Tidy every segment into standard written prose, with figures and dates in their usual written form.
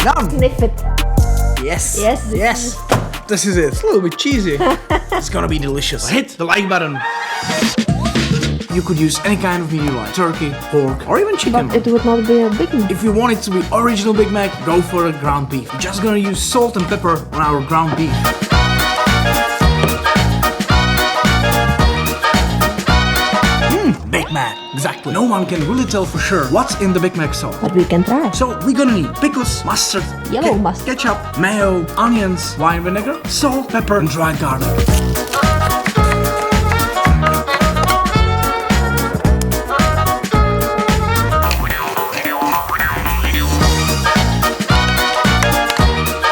Yum. Sniff it. Yes. Yes. Yes. This is it. It's a little bit cheesy. It's gonna be delicious. Hit the like button. You could use any kind of meat you like. Turkey, pork, or even chicken. But it would not be a Big Mac. If you want it to be original Big Mac, go for a ground beef. We're just gonna use salt and pepper on our ground beef. Big Mac, exactly. No one can really tell for sure what's in the Big Mac sauce. But we can try. So we're gonna need pickles, mustard, Yellow mustard, ketchup, mayo, onions, wine vinegar, salt, pepper, and dried garlic.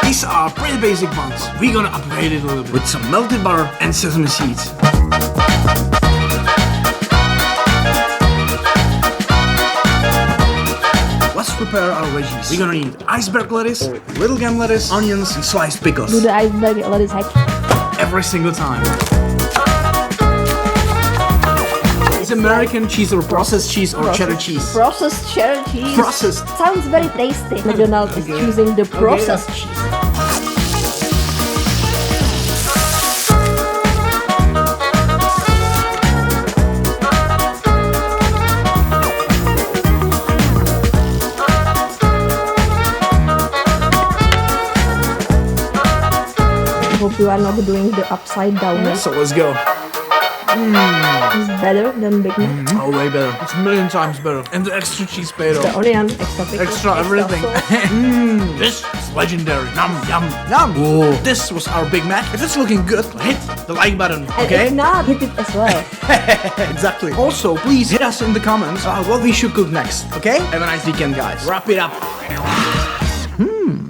These are pretty basic ones. We're gonna upgrade it a little bit with some melted butter and sesame seeds. Let's prepare our veggies. We're gonna need iceberg lettuce, little gam lettuce, onions, and sliced pickles. Do the iceberg lettuce hack. Every single time. It's American cheese or processed cheese or cheddar cheese. Processed cheddar cheese. Processed. Sounds very tasty. McDonald's is choosing the processed cheese. I hope you are not doing the upside down. So let's go. It's better than Big Mac. Oh, way better. It's a million times better. And the extra cheese potato. The onion, extra pickle, Extra everything. sauce. This is legendary. Yum, yum, yum. Whoa. This was our Big Mac. If it's looking good, hit the like button, And okay? if not, hit it as well. Exactly. Also, please hit us in the comments what we should cook next, okay? Have a nice weekend, guys. Wrap it up.